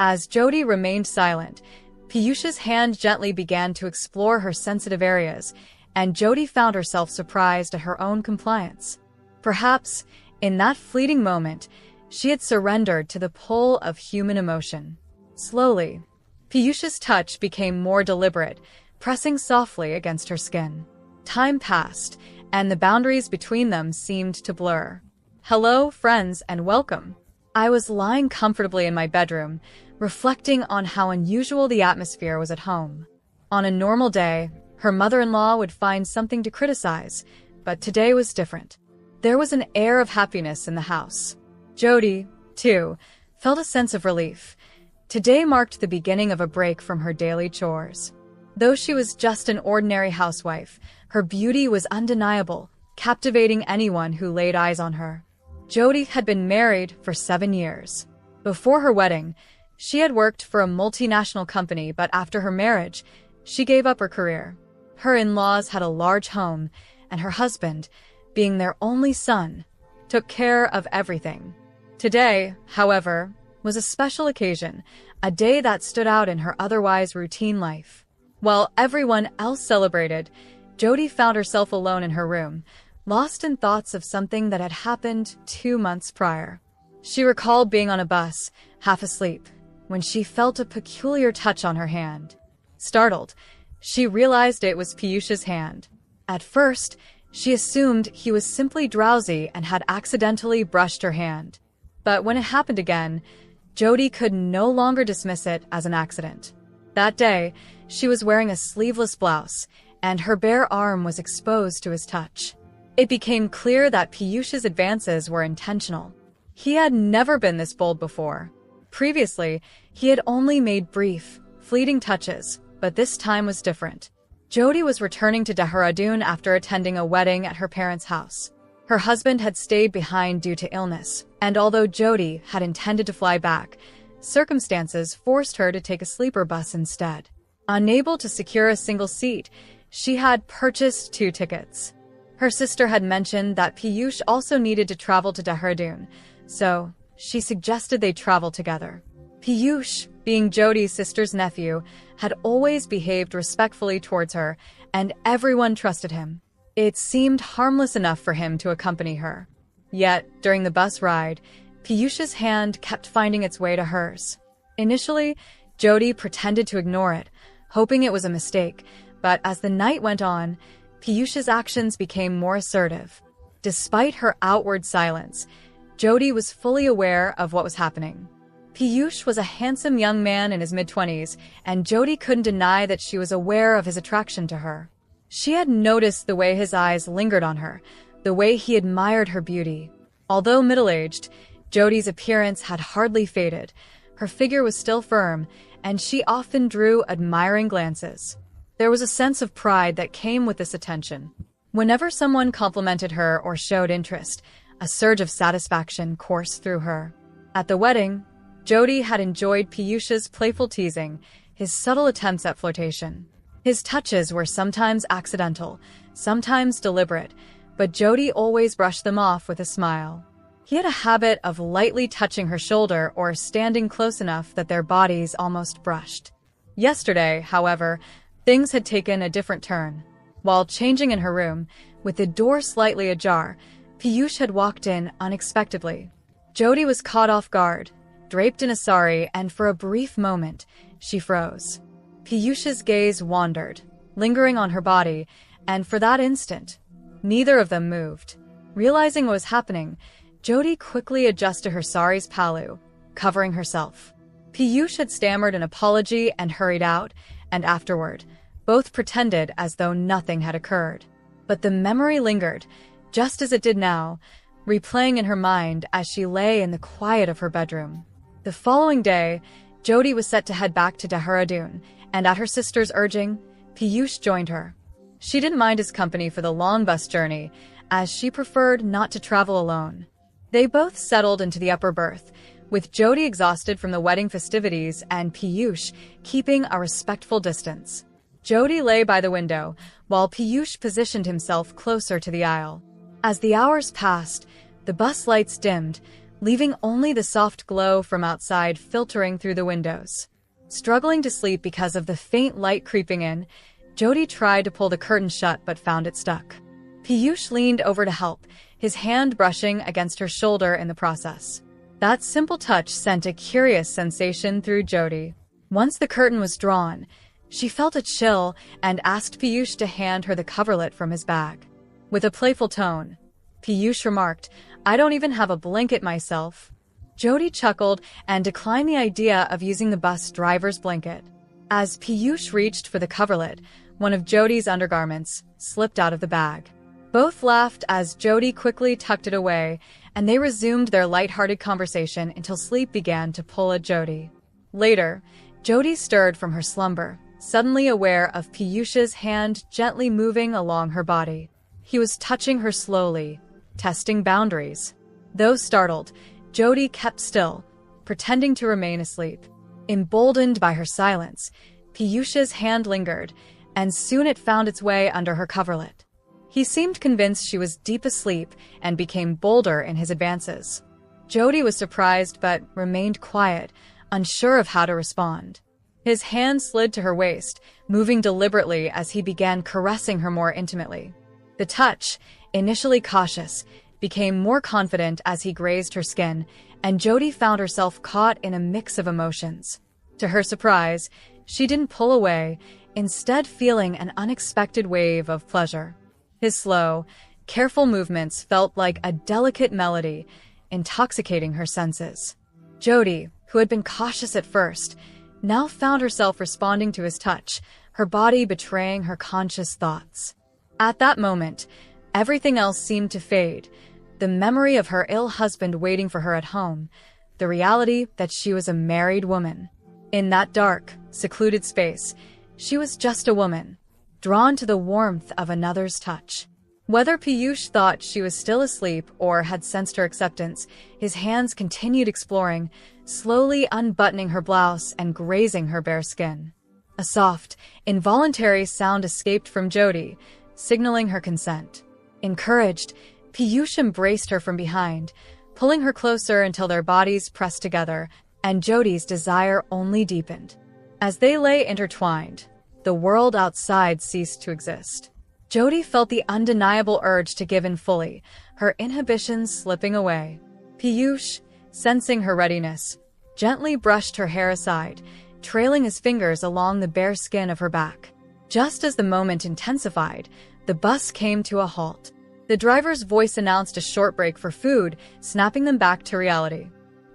As Jody remained silent, Piyush's hand gently began to explore her sensitive areas, and Jody found herself surprised at her own compliance. Perhaps, in that fleeting moment, she had surrendered to the pull of human emotion. Slowly, Piyush's touch became more deliberate, pressing softly against her skin. Time passed, and the boundaries between them seemed to blur. Hello, friends, and welcome. I was lying comfortably in my bedroom, reflecting on how unusual the atmosphere was at home. On a normal day, her mother-in-law would find something to criticize, but today was different. There was an air of happiness in the house. Jody, too, felt a sense of relief. Today marked the beginning of a break from her daily chores. Though she was just an ordinary housewife, her beauty was undeniable, captivating anyone who laid eyes on her. Jody had been married for 7 years. Before her wedding, she had worked for a multinational company, but after her marriage, she gave up her career. Her in-laws had a large home, and her husband, being their only son, took care of everything. Today, however, was a special occasion, a day that stood out in her otherwise routine life. While everyone else celebrated, Jody found herself alone in her room, lost in thoughts of something that had happened 2 months prior. She recalled being on a bus, half asleep, when she felt a peculiar touch on her hand. Startled, she realized it was Piyush's hand. At first, she assumed he was simply drowsy and had accidentally brushed her hand. But when it happened again, Jody could no longer dismiss it as an accident. That day, she was wearing a sleeveless blouse, and her bare arm was exposed to his touch. It became clear that Piyush's advances were intentional. He had never been this bold before. Previously, he had only made brief, fleeting touches, but this time was different. Jody was returning to Dehradun after attending a wedding at her parents' house. Her husband had stayed behind due to illness, and although Jody had intended to fly back, circumstances forced her to take a sleeper bus instead. Unable to secure a single seat, she had purchased 2 tickets. Her sister had mentioned that Piyush also needed to travel to Dehradun, so she suggested they travel together. Piyush, being Jody's sister's nephew, had always behaved respectfully towards her, and everyone trusted him. It seemed harmless enough for him to accompany her. Yet, during the bus ride, Piyush's hand kept finding its way to hers. Initially, Jody pretended to ignore it, hoping it was a mistake, but as the night went on, Piyush's actions became more assertive. Despite her outward silence, Jody was fully aware of what was happening. Piyush was a handsome young man in his mid-20s, and Jody couldn't deny that she was aware of his attraction to her. She had noticed the way his eyes lingered on her, the way he admired her beauty. Although middle-aged, Jody's appearance had hardly faded. Her figure was still firm, and she often drew admiring glances. There was a sense of pride that came with this attention. Whenever someone complimented her or showed interest, a surge of satisfaction coursed through her. At the wedding, Jody had enjoyed Piyush's playful teasing, his subtle attempts at flirtation. His touches were sometimes accidental, sometimes deliberate, but Jody always brushed them off with a smile. He had a habit of lightly touching her shoulder or standing close enough that their bodies almost brushed. Yesterday, however, things had taken a different turn. While changing in her room, with the door slightly ajar, Piyush had walked in unexpectedly. Jody was caught off guard, draped in a sari, and for a brief moment, she froze. Piyush's gaze wandered, lingering on her body, and for that instant, neither of them moved. Realizing what was happening, Jody quickly adjusted her sari's pallu, covering herself. Piyush had stammered an apology and hurried out, and afterward, both pretended as though nothing had occurred. But the memory lingered, just as it did now, replaying in her mind as she lay in the quiet of her bedroom. The following day, Jody was set to head back to Dehradun, and at her sister's urging, Piyush joined her. She didn't mind his company for the long bus journey, as she preferred not to travel alone. They both settled into the upper berth, with Jody exhausted from the wedding festivities and Piyush keeping a respectful distance. Jody lay by the window, while Piyush positioned himself closer to the aisle. As the hours passed, the bus lights dimmed, leaving only the soft glow from outside filtering through the windows. Struggling to sleep because of the faint light creeping in, Jody tried to pull the curtain shut but found it stuck. Piyush leaned over to help, his hand brushing against her shoulder in the process. That simple touch sent a curious sensation through Jody. Once the curtain was drawn, she felt a chill and asked Piyush to hand her the coverlet from his bag. With a playful tone, Piyush remarked, "I don't even have a blanket myself." Jody chuckled and declined the idea of using the bus driver's blanket. As Piyush reached for the coverlet, one of Jody's undergarments slipped out of the bag. Both laughed as Jody quickly tucked it away, and they resumed their lighthearted conversation until sleep began to pull at Jody. Later, Jody stirred from her slumber, suddenly aware of Piyush's hand gently moving along her body. He was touching her slowly, testing boundaries. Though startled, Jody kept still, pretending to remain asleep. Emboldened by her silence, Piyush's hand lingered, and soon it found its way under her coverlet. He seemed convinced she was deep asleep and became bolder in his advances. Jody was surprised but remained quiet, unsure of how to respond. His hand slid to her waist, moving deliberately as he began caressing her more intimately. The touch, initially cautious, became more confident as he grazed her skin, and Jody found herself caught in a mix of emotions. To her surprise, she didn't pull away, instead feeling an unexpected wave of pleasure. His slow, careful movements felt like a delicate melody, intoxicating her senses. Jody, who had been cautious at first, now found herself responding to his touch, her body betraying her conscious thoughts. At that moment, everything else seemed to fade. The memory of her ill husband waiting for her at home, the reality that she was a married woman. In that dark, secluded space, she was just a woman, drawn to the warmth of another's touch. Whether Piyush thought she was still asleep or had sensed her acceptance, his hands continued exploring, slowly unbuttoning her blouse and grazing her bare skin. A soft, involuntary sound escaped from Jody, signaling her consent. Encouraged, Piyush embraced her from behind, pulling her closer until their bodies pressed together, and Jody's desire only deepened. As they lay intertwined, the world outside ceased to exist. Jody felt the undeniable urge to give in fully, her inhibitions slipping away. Piyush, sensing her readiness, gently brushed her hair aside, trailing his fingers along the bare skin of her back. Just as the moment intensified, the bus came to a halt. The driver's voice announced a short break for food, snapping them back to reality.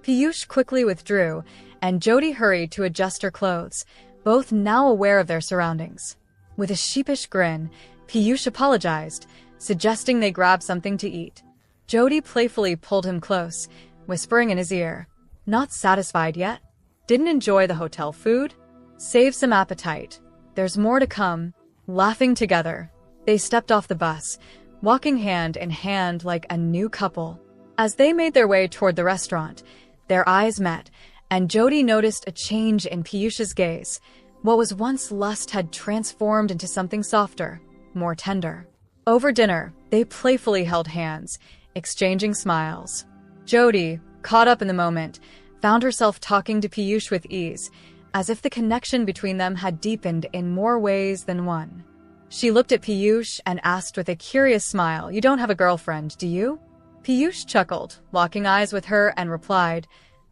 Piyush quickly withdrew, and Jody hurried to adjust her clothes, both now aware of their surroundings. With a sheepish grin, Piyush apologized, suggesting they grab something to eat. Jody playfully pulled him close, whispering in his ear, "Not satisfied yet? Didn't enjoy the hotel food? Save some appetite. There's more to come." Laughing together, they stepped off the bus, walking hand in hand like a new couple. As they made their way toward the restaurant, their eyes met, and Jody noticed a change in Piyush's gaze. What was once lust had transformed into something softer, more tender. Over dinner, they playfully held hands, exchanging smiles. Jody, caught up in the moment, found herself talking to Piyush with ease, as if the connection between them had deepened in more ways than one. She looked at Piyush and asked with a curious smile, "You don't have a girlfriend, do you?" Piyush chuckled, locking eyes with her, and replied,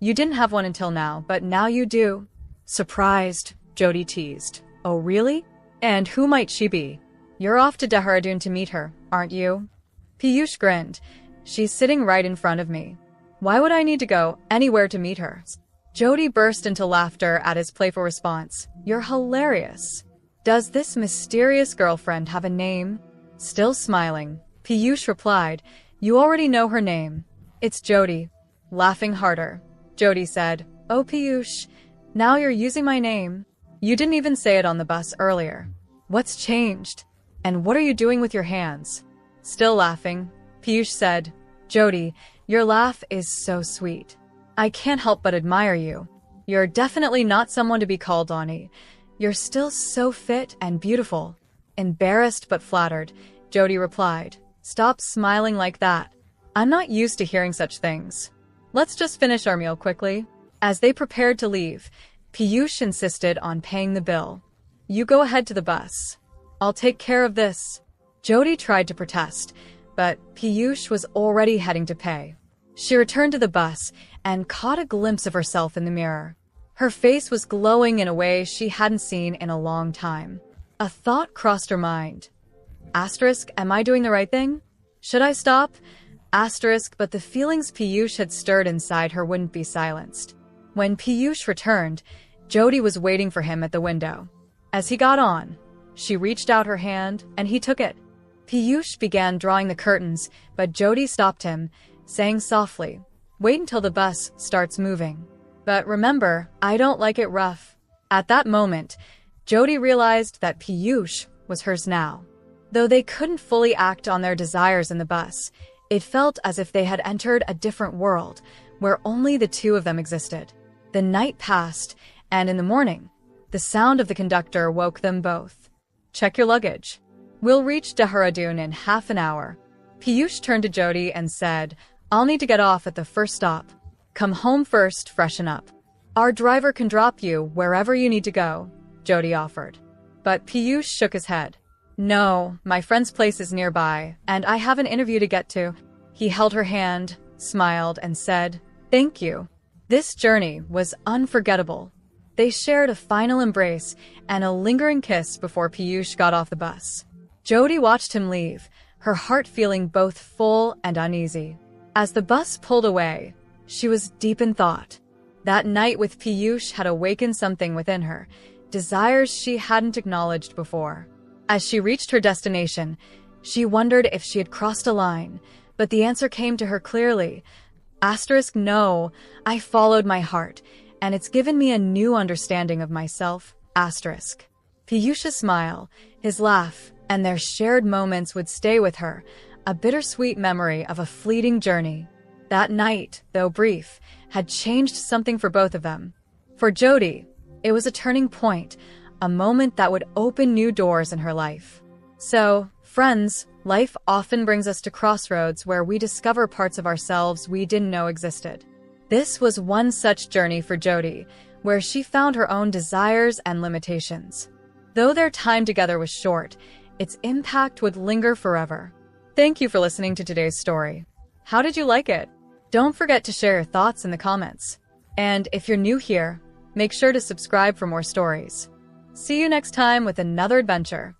"You didn't have one until now, but now you do." Surprised, Jody teased, "Oh really? And who might she be?" "You're off to Dehradun to meet her, aren't you?" Piyush grinned. "She's sitting right in front of me. Why would I need to go anywhere to meet her?" Jody burst into laughter at his playful response. "You're hilarious. Does this mysterious girlfriend have a name?" Still smiling, Piyush replied, "You already know her name. It's Jody." Laughing harder, Jody said, "Oh Piyush, now you're using my name. You didn't even say it on the bus earlier. What's changed? And what are you doing with your hands?" Still laughing, Piyush said, "Jody, your laugh is so sweet. I can't help but admire you. You're definitely not someone to be called Donnie. You're still so fit and beautiful." Embarrassed but flattered, Jody replied, "Stop smiling like that. I'm not used to hearing such things." Let's just finish our meal quickly. As they prepared to leave, Piyush insisted on paying the bill. You go ahead to the bus. I'll take care of this. Jody tried to protest, but Piyush was already heading to pay. She returned to the bus and caught a glimpse of herself in the mirror. Her face was glowing in a way she hadn't seen in a long time. A thought crossed her mind. Asterisk, am I doing the right thing? Should I stop? Asterisk, but the feelings Piyush had stirred inside her wouldn't be silenced. When Piyush returned, Jody was waiting for him at the window. As he got on, she reached out her hand and he took it. Piyush began drawing the curtains, but Jody stopped him, saying softly, "Wait until the bus starts moving. But remember, I don't like it rough." At that moment, Jody realized that Piyush was hers now. Though they couldn't fully act on their desires in the bus, it felt as if they had entered a different world, where only the two of them existed. The night passed, and in the morning, the sound of the conductor woke them both. "Check your luggage. We'll reach Dehradun in half an hour." Piyush turned to Jody and said, "I'll need to get off at the first stop. Come home first, freshen up. Our driver can drop you wherever you need to go," Jody offered. But Piyush shook his head. "No, my friend's place is nearby, and I have an interview to get to." He held her hand, smiled, and said, "Thank you." This journey was unforgettable. They shared a final embrace and a lingering kiss before Piyush got off the bus. Jody watched him leave, her heart feeling both full and uneasy. As the bus pulled away, she was deep in thought. That night with Piyush had awakened something within her, desires she hadn't acknowledged before. As she reached her destination, she wondered if she had crossed a line, but the answer came to her clearly. Asterisk, no, I followed my heart, and it's given me a new understanding of myself. Asterisk. Piyush's smile, his laugh, and their shared moments would stay with her, a bittersweet memory of a fleeting journey. That night, though brief, had changed something for both of them. For Jody, it was a turning point, a moment that would open new doors in her life. So, friends, life often brings us to crossroads where we discover parts of ourselves we didn't know existed. This was one such journey for Jody, where she found her own desires and limitations. Though their time together was short, its impact would linger forever. Thank you for listening to today's story. How did you like it? Don't forget to share your thoughts in the comments. And if you're new here, make sure to subscribe for more stories. See you next time with another adventure.